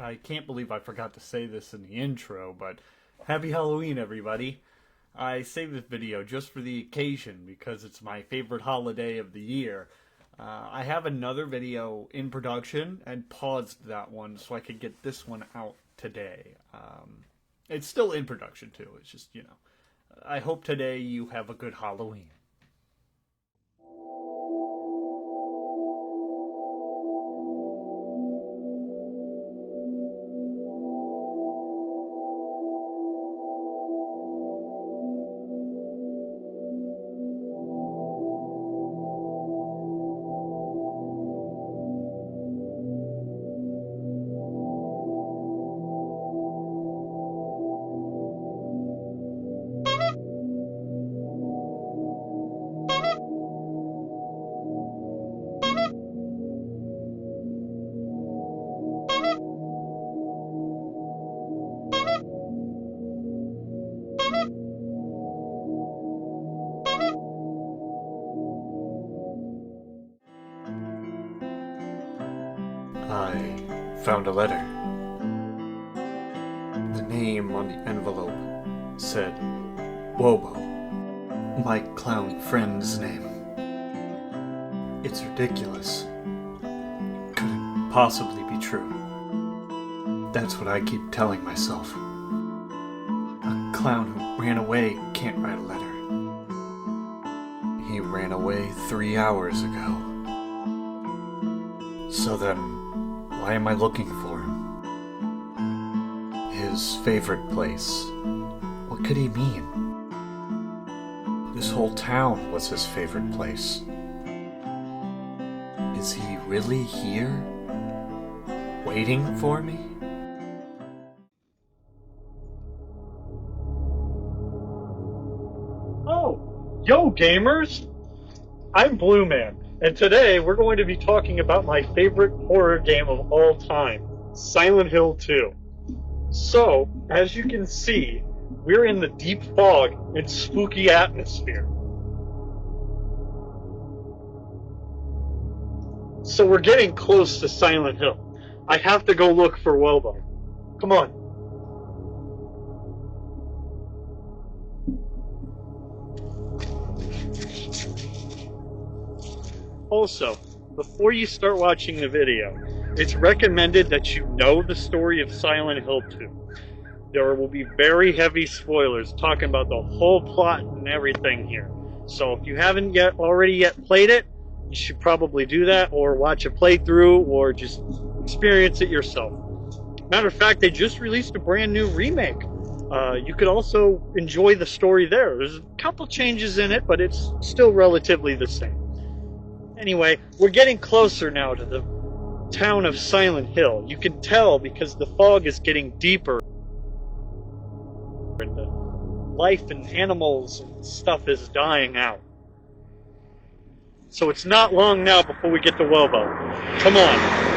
I can't believe I forgot to say this in the intro, but happy Halloween, everybody. I saved this video just for the occasion because it's my favorite holiday of the year. I have another video in production and paused that one so I could get this one out today. It's still in production too, it's just, I hope today you have a good Halloween. I found a letter. The name on the envelope said Bobo, my clown friend's name. It's ridiculous. Couldn't possibly be true. That's what I keep telling myself. A clown who ran away can't write a letter. He ran away 3 hours ago. So then, why am I looking for him? His favorite place. What could he mean? This whole town was his favorite place. Is he really here? Waiting for me? Oh, yo gamers! I'm Blueman. And today, we're going to be talking about my favorite horror game of all time, Silent Hill 2. So, as you can see, we're in the deep fog and spooky atmosphere. So we're getting close to Silent Hill. I have to go look for Bobo. Come on. Also, before you start watching the video, it's recommended that you know the story of Silent Hill 2. There will be very heavy spoilers talking about the whole plot and everything here. So if you haven't already played it, you should probably do that, or watch a playthrough, or just experience it yourself. Matter of fact, they just released a brand new remake. You could also enjoy the story there. There's a couple changes in it, but it's still relatively the same. Anyway, we're getting closer now to the town of Silent Hill. You can tell because the fog is getting deeper and the life and animals and stuff is dying out. So it's not long now before we get to Bobo. Come on.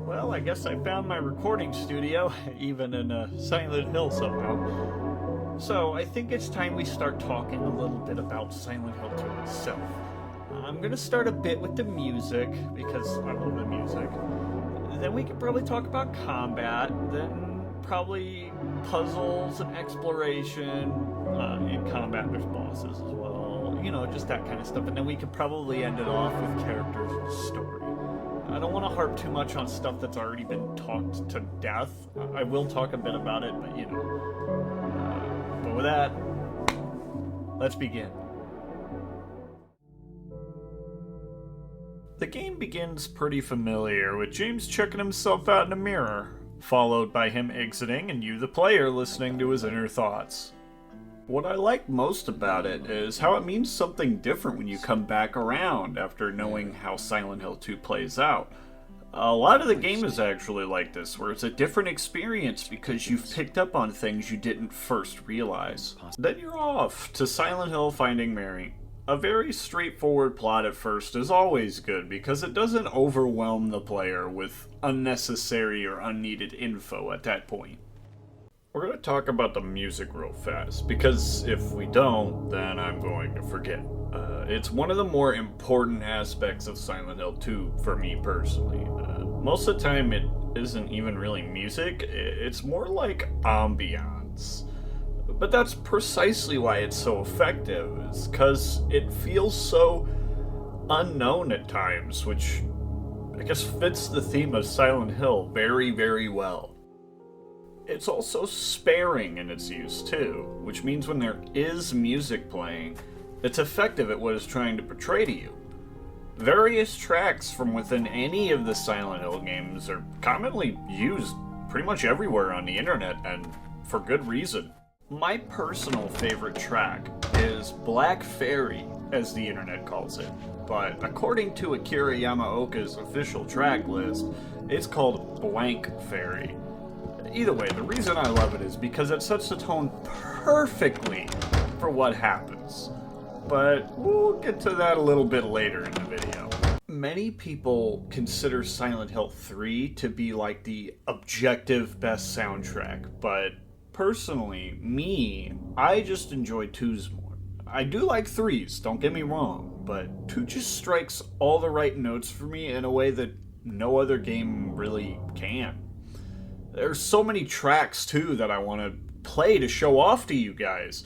Well, I guess I found my recording studio, even in Silent Hill somehow. So, I think it's time we start talking a little bit about Silent Hill 2 itself. I'm gonna start a bit with the music, because I love the music. Then we could probably talk about combat, then probably puzzles and exploration. In combat there's bosses as well, just that kind of stuff. And then we could probably end it off with characters and story. I don't want to harp too much on stuff that's already been talked to death. I will talk a bit about it, but but with that, let's begin. The game begins pretty familiar, with James checking himself out in a mirror, followed by him exiting and you, the player, listening to his inner thoughts. What I like most about it is how it means something different when you come back around after knowing how Silent Hill 2 plays out. A lot of the game is actually like this, where it's a different experience because you've picked up on things you didn't first realize. Then you're off to Silent Hill finding Mary. A very straightforward plot at first is always good because it doesn't overwhelm the player with unnecessary or unneeded info at that point. We're going to talk about the music real fast because if we don't, then I'm going to forget. It's one of the more important aspects of Silent Hill 2 for me personally. Most of the time, it isn't even really music, it's more like ambiance. But that's precisely why it's so effective, is because it feels so unknown at times, which I guess fits the theme of Silent Hill very, very well. It's also sparing in its use too, which means when there is music playing, it's effective at what it's trying to portray to you. Various tracks from within any of the Silent Hill games are commonly used pretty much everywhere on the internet, and for good reason. My personal favorite track is Black Fairy, as the internet calls it, but according to Akira Yamaoka's official track list, it's called Blank Fairy. Either way, the reason I love it is because it sets the tone perfectly for what happens. But we'll get to that a little bit later in the video. Many people consider Silent Hill 3 to be like the objective best soundtrack, but personally, I just enjoy 2's more. I do like 3's, don't get me wrong, but 2 just strikes all the right notes for me in a way that no other game really can. There's so many tracks, too, that I want to play to show off to you guys,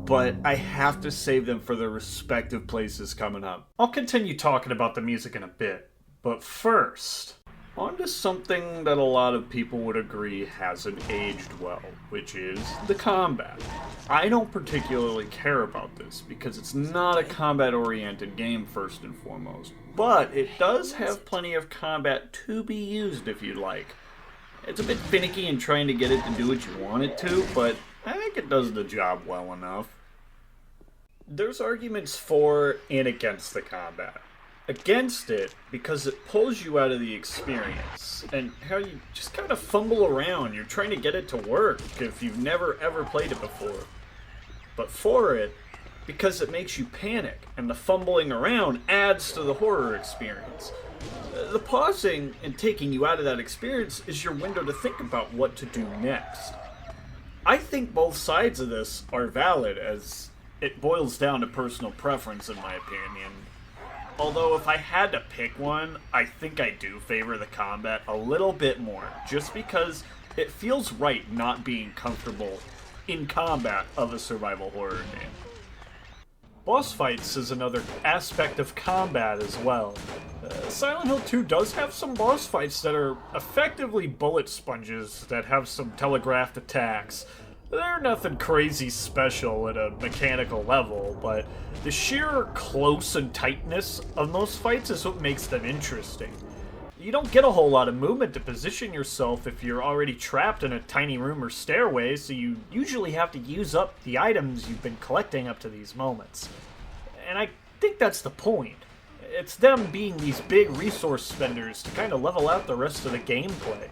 but I have to save them for their respective places coming up. I'll continue talking about the music in a bit, but first, on to something that a lot of people would agree hasn't aged well, which is the combat. I don't particularly care about this because it's not a combat-oriented game first and foremost, but it does have plenty of combat to be used if you'd like. It's a bit finicky in trying to get it to do what you want it to, but I think it does the job well enough. There's arguments for and against the combat. Against it because it pulls you out of the experience, and how you just kind of fumble around, you're trying to get it to work if you've never ever played it before. But for it, because it makes you panic, and the fumbling around adds to the horror experience. The pausing and taking you out of that experience is your window to think about what to do next. I think both sides of this are valid, as it boils down to personal preference in my opinion. Although if I had to pick one, I think I do favor the combat a little bit more, just because it feels right not being comfortable in combat of a survival horror game. Boss fights is another aspect of combat as well. Silent Hill 2 does have some boss fights that are effectively bullet sponges that have some telegraphed attacks. They're nothing crazy special at a mechanical level, but the sheer close and tightness of most fights is what makes them interesting. You don't get a whole lot of movement to position yourself if you're already trapped in a tiny room or stairway, so you usually have to use up the items you've been collecting up to these moments. And I think that's the point. It's them being these big resource spenders to kind of level out the rest of the gameplay.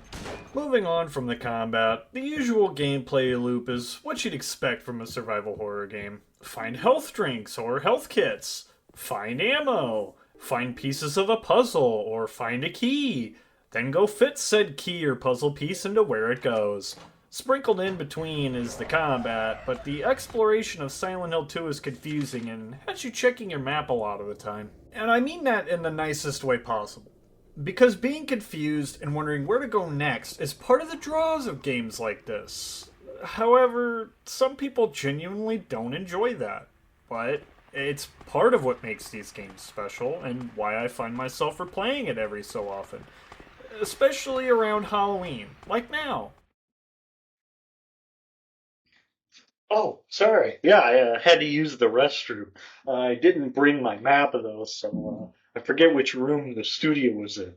Moving on from the combat, the usual gameplay loop is what you'd expect from a survival horror game. Find health drinks or health kits. Find ammo. Find pieces of a puzzle or find a key. Then go fit said key or puzzle piece into where it goes. Sprinkled in between is the combat, but the exploration of Silent Hill 2 is confusing and has you checking your map a lot of the time. And I mean that in the nicest way possible. Because being confused and wondering where to go next is part of the draws of games like this. However, some people genuinely don't enjoy that. But it's part of what makes these games special and why I find myself replaying it every so often. Especially around Halloween, like now. Oh, sorry. Yeah, I had to use the restroom. I didn't bring my map of those, so I forget which room the studio was in.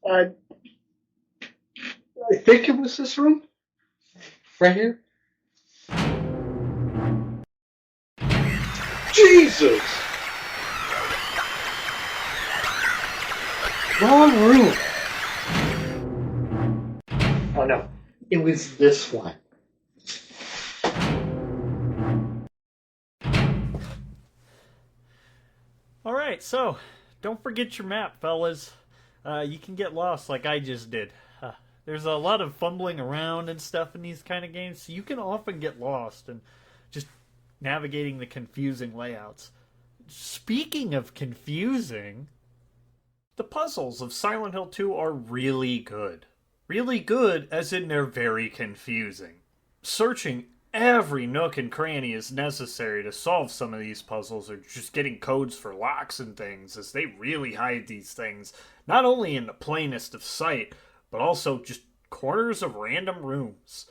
I think it was this room. Right here. Jesus! Wrong room. Oh no, it was this one. Alright, so don't forget your map, fellas. You can get lost like I just did. There's a lot of fumbling around and stuff in these kind of games, so you can often get lost and just navigating the confusing layouts. Speaking of confusing, the puzzles of Silent Hill 2 are really good. Really good, as in they're very confusing. Searching every nook and cranny is necessary to solve some of these puzzles, or just getting codes for locks and things, as they really hide these things, not only in the plainest of sight, but also just corners of random rooms.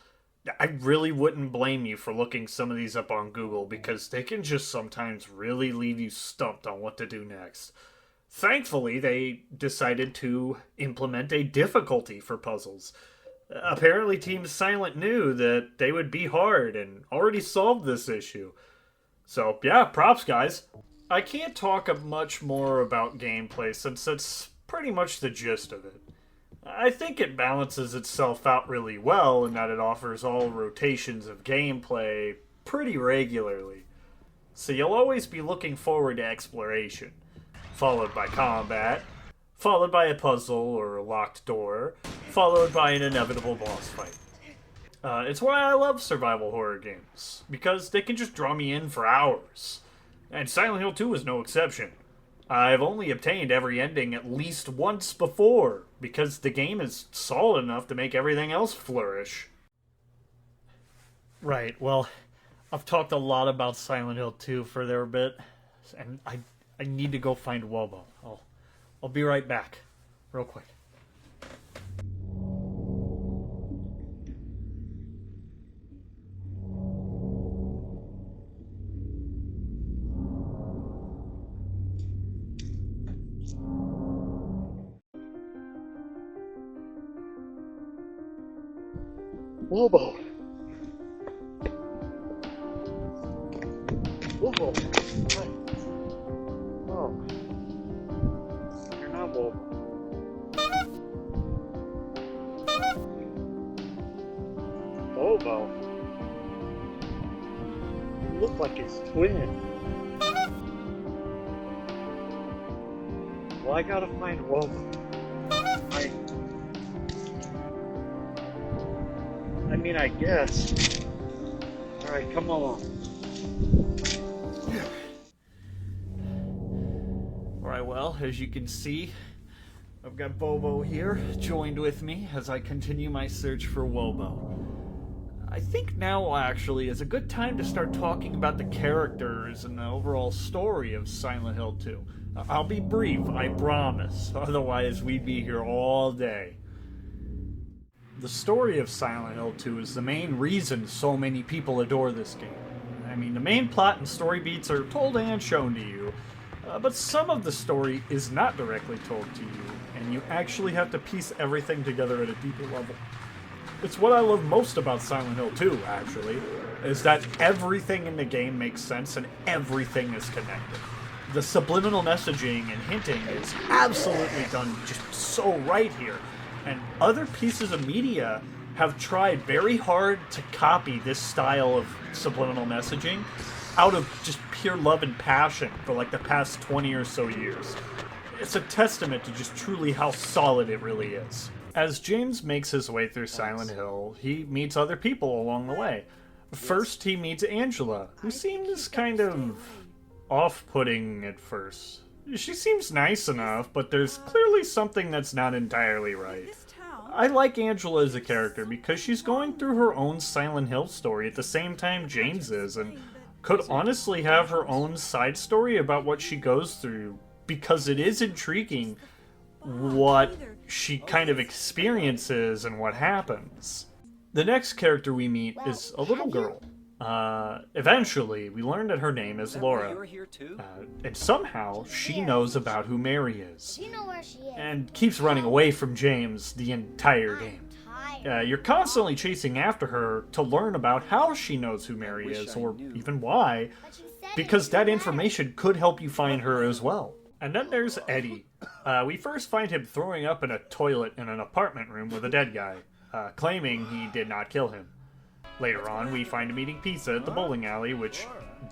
I really wouldn't blame you for looking some of these up on Google, because they can just sometimes really leave you stumped on what to do next. Thankfully, they decided to implement a difficulty for puzzles. Apparently, Team Silent knew that they would be hard and already solved this issue. So, yeah, props, guys. I can't talk much more about gameplay since that's pretty much the gist of it. I think it balances itself out really well in that it offers all rotations of gameplay pretty regularly. So you'll always be looking forward to exploration, followed by combat, followed by a puzzle or a locked door, followed by an inevitable boss fight. It's why I love survival horror games, because they can just draw me in for hours. And Silent Hill 2 is no exception. I've only obtained every ending at least once before, because the game is solid enough to make everything else flourish. Right, well, I've talked a lot about Silent Hill 2 for there a bit, and I need to go find Bobo. I'll be right back, real quick. Bobo. Bobo. Hi. Oh. You're not Bobo. Bobo. You look like his twin. Well, I gotta find Bobo. I guess. Alright, come along. Alright, well, as you can see, I've got Bobo here, joined with me as I continue my search for Bobo. I think now, actually, is a good time to start talking about the characters and the overall story of Silent Hill 2. I'll be brief, I promise. Otherwise, we'd be here all day. The story of Silent Hill 2 is the main reason so many people adore this game. I mean, the main plot and story beats are told and shown to you, but some of the story is not directly told to you, and you actually have to piece everything together at a deeper level. It's what I love most about Silent Hill 2, actually, is that everything in the game makes sense and everything is connected. The subliminal messaging and hinting is absolutely done just so right here. And other pieces of media have tried very hard to copy this style of subliminal messaging out of just pure love and passion for like the past 20 or so years. It's a testament to just truly how solid it really is. As James makes his way through Silent Hill, he meets other people along the way. First, he meets Angela, who seems kind of off-putting at first. She seems nice enough, but there's clearly something that's not entirely right. I like Angela as a character because she's going through her own Silent Hill story at the same time James is, and could honestly have her own side story about what she goes through, because it is intriguing what she kind of experiences and what happens. The next character we meet is a little girl. Eventually, we learn that her name is Laura, and somehow she knows about who Mary is, and keeps running away from James the entire game. You're constantly chasing after her to learn about how she knows who Mary is, or even why, because that information could help you find her as well. And then there's Eddie. We first find him throwing up in a toilet in an apartment room with a dead guy, claiming he did not kill him. Later on, we find him eating pizza at the bowling alley, which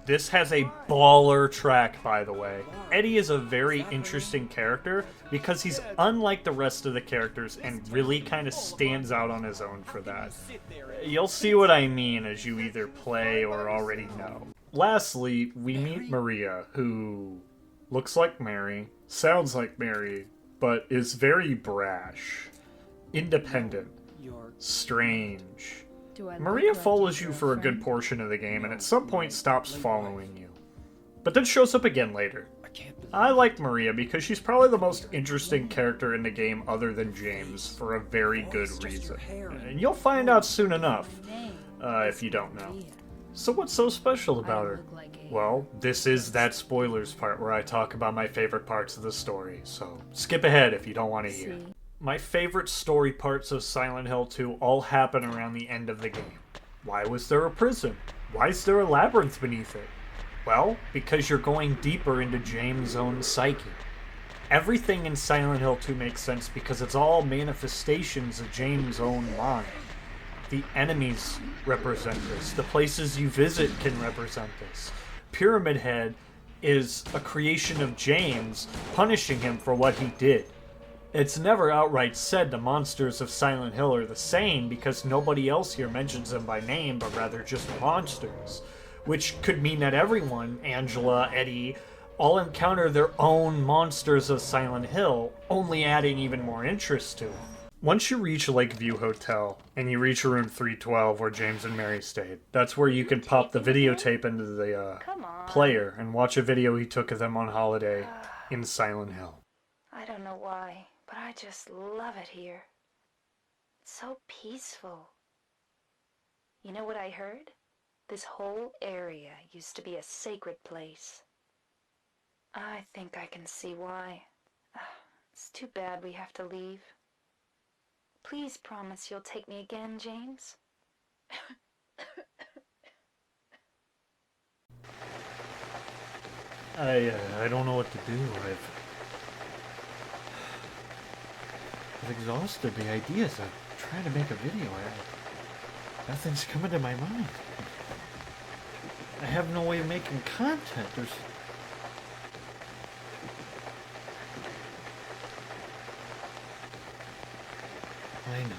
This has a baller track, by the way. Eddie is a very interesting character because he's unlike the rest of the characters and really kind of stands out on his own for that. You'll see what I mean as you either play or already know. Lastly, we meet Maria, who looks like Mary, sounds like Mary, but is very brash, independent, strange. Maria follows you for a good portion of the game and at some point stops following you, but then shows up again later. I like Maria because she's probably the most interesting character in the game other than James for a very good reason. And you'll find out soon enough, if you don't know. So what's so special about her? Well, this is that spoilers part where I talk about my favorite parts of the story, so skip ahead if you don't want to hear. My favorite story parts of Silent Hill 2 all happen around the end of the game. Why was there a prison? Why is there a labyrinth beneath it? Well, because you're going deeper into James' own psyche. Everything in Silent Hill 2 makes sense because it's all manifestations of James' own mind. The enemies represent this. The places you visit can represent this. Pyramid Head is a creation of James punishing him for what he did. It's never outright said the monsters of Silent Hill are the same because nobody else here mentions them by name, but rather just monsters. Which could mean that everyone, Angela, Eddie, all encounter their own monsters of Silent Hill, only adding even more interest to it. Once you reach Lakeview Hotel, and you reach room 312 where James and Mary stayed, that's where you can pop the videotape into the player and watch a video he took of them on holiday in Silent Hill. I don't know why, but I just love it here. It's so peaceful. You know what I heard? This whole area used to be a sacred place. I think I can see why. It's too bad we have to leave. Please promise you'll take me again, James. I don't know what to do. I've exhausted the ideas. I'm trying to make a video. Nothing's coming to my mind. I have no way of making content. I know.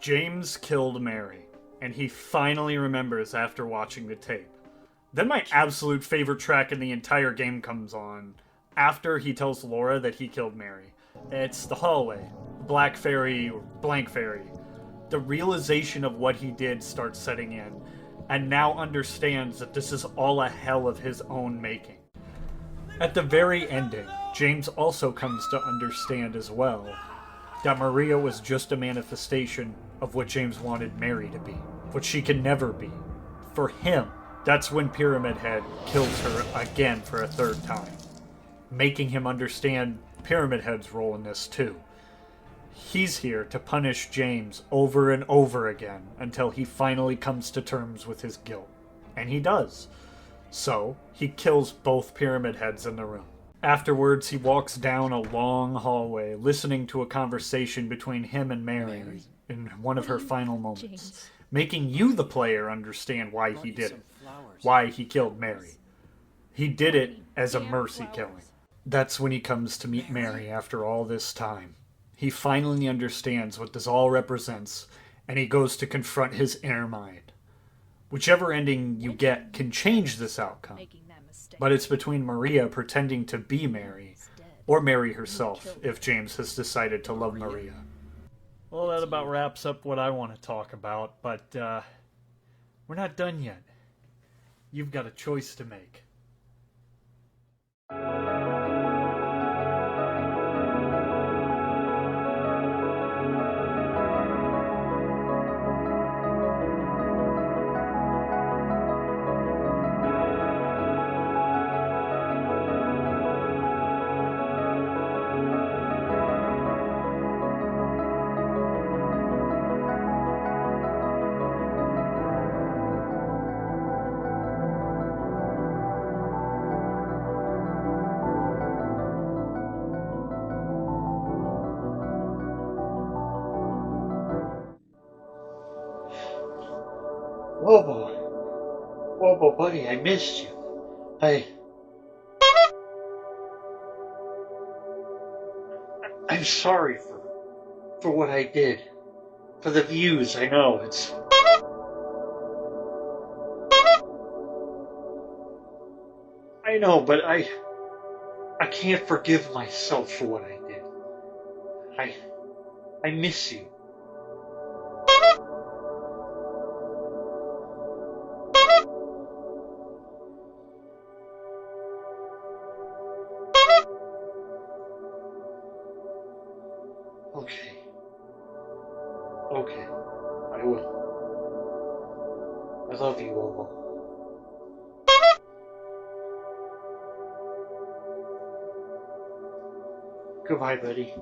James killed Mary, and he finally remembers after watching the tape. Then my absolute favorite track in the entire game comes on, after he tells Laura that he killed Mary. It's the hallway, Black Fairy, or Blank Fairy. The realization of what he did starts setting in, and now understands that this is all a hell of his own making. At the very ending, James also comes to understand as well that Maria was just a manifestation of what James wanted Mary to be, what she can never be. For him, that's when Pyramid Head kills her again for a third time, making him understand Pyramid Head's role in this too. He's here to punish James over and over again until he finally comes to terms with his guilt. And he does. So, he kills both Pyramid Heads in the room. Afterwards, he walks down a long hallway, listening to a conversation between him and Mary in one of her final moments, making you, the player, understand why he did it, why he killed Mary. He did it as a mercy killing. That's when he comes to meet Mary after all this time. He finally understands what this all represents, and he goes to confront his inner mind. Whichever ending you get can change this outcome. But it's between Maria pretending to be Mary, or Mary herself, if James has decided to love Maria. Well, that about wraps up what I want to talk about, but we're not done yet. You've got a choice to make. Bobo. Bobo, buddy, I missed you. I'm sorry for what I did. For the views, I know, I know, but I can't forgive myself for what I did. I miss you. Okay. Okay. I will. I love you, Bobo. Goodbye, buddy.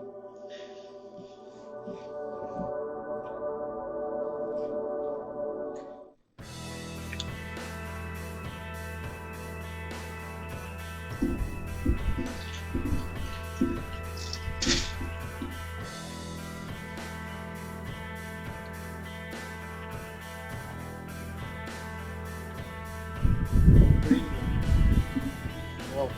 Well,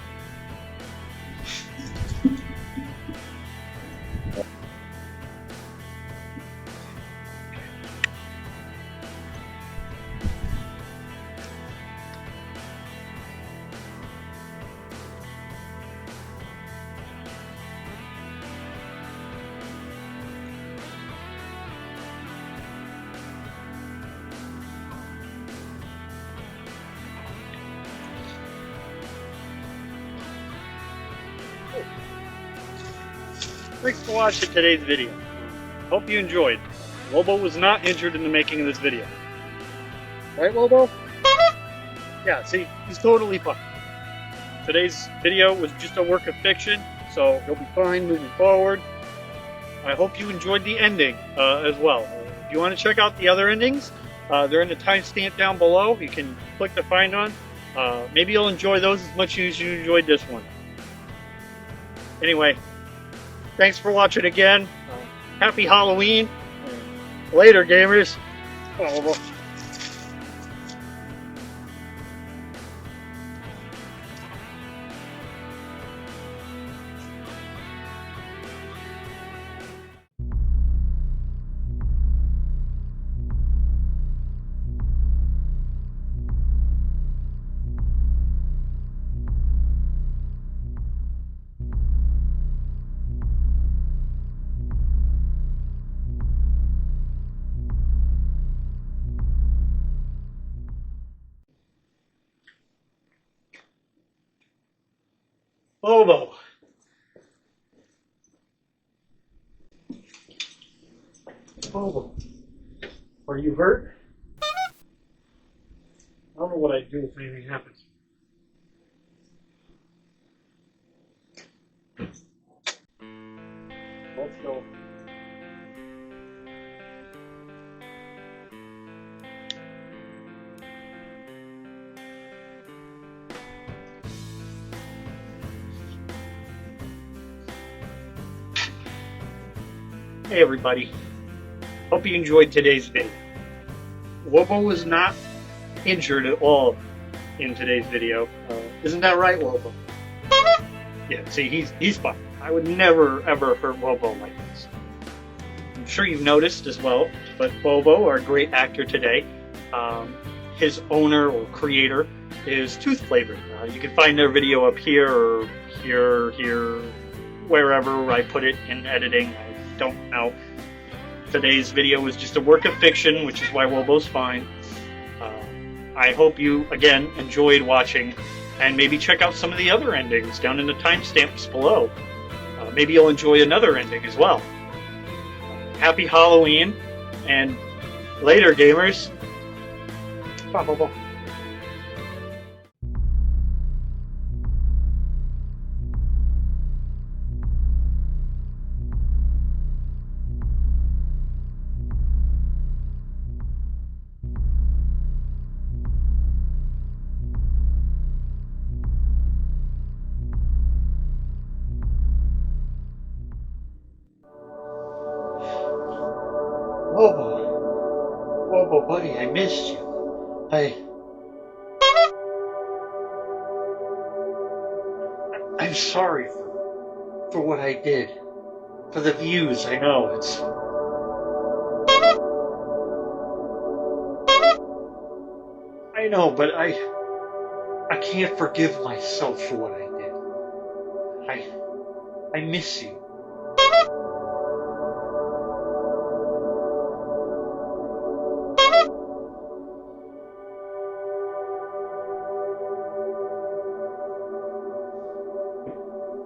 thanks for watching today's video. Hope you enjoyed. Bobo was not injured in the making of this video. Right, Bobo? Yeah, see, he's totally fine. Today's video was just a work of fiction, so he'll be fine moving forward. I hope you enjoyed the ending as well. If you want to check out the other endings, they're in the timestamp down below. You can click to find one. Maybe you'll enjoy those as much as you enjoyed this one. Anyway, thanks for watching again. Happy Halloween. Later, gamers. Oh, Bobo. Bobo. Are you hurt? I don't know what I'd do if anything happens. Let's go. Hey everybody, hope you enjoyed today's video. Bobo was not injured at all in today's video. Isn't that right, Bobo? Yeah, see, he's fine. I would never ever hurt Bobo like this. I'm sure you've noticed as well, but Bobo, our great actor today, his owner or creator is Tooth Flavor. You can find their video up here or here, wherever I put it in editing. I don't know. Today's video was just a work of fiction, which is why Bobo's fine. I hope you, again, enjoyed watching, and maybe check out some of the other endings down in the timestamps below. Maybe you'll enjoy another ending as well. Happy Halloween, and later, gamers. Bye, Bobo. Bobo. Bobo, buddy, I missed you. I'm sorry for what I did. For the views, I know, I know, but I can't forgive myself for what I did. I miss you.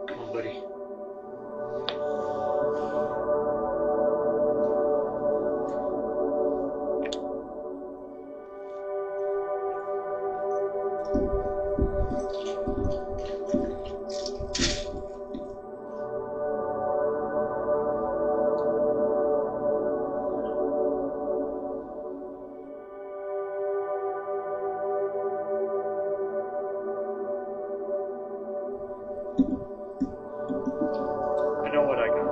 Come on, buddy. I know what I got.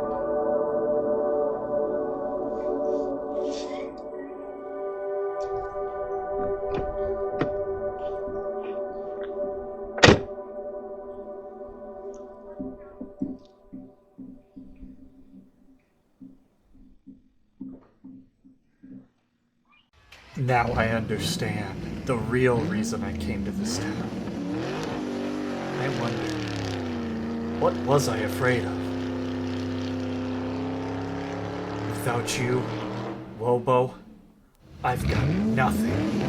Now I understand the real reason I came to this town. I wondered, what was I afraid of? Without you, Bobo, I've got nothing.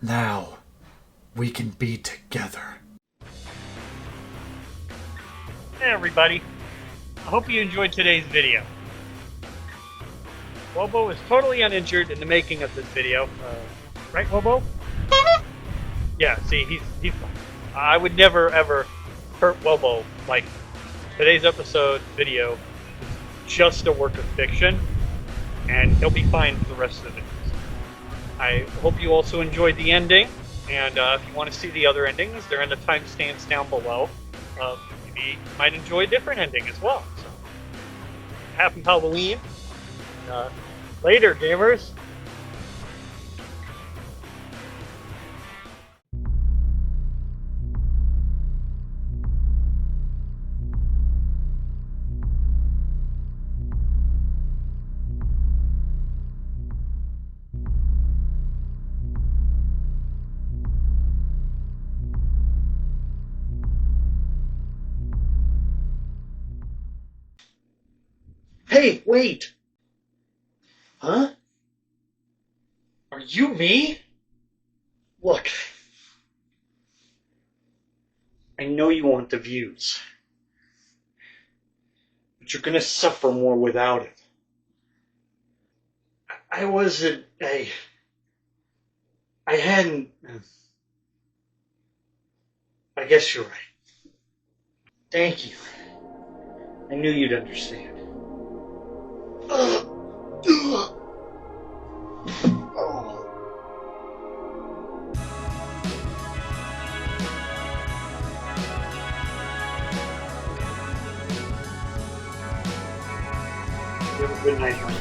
Now, we can be together. Hey everybody, I hope you enjoyed today's video. Bobo is totally uninjured in the making of this video. Right, Bobo? Yeah, see, he's fine. I would never ever hurt Bobo. Like, today's episode video is just a work of fiction, and he'll be fine for the rest of the videos. I hope you also enjoyed the ending, and if you want to see the other endings, they're in the timestamps down below. Maybe you might enjoy a different ending as well. So, happy Halloween. Later, gamers. Hey, wait! Huh? Are you me? Look, I know you want the views, but you're gonna suffer more without it. I hadn't. I guess you're right. Thank you. I knew you'd understand. You have a good night, honey.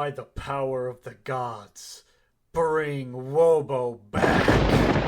By the power of the gods, bring Wobo back.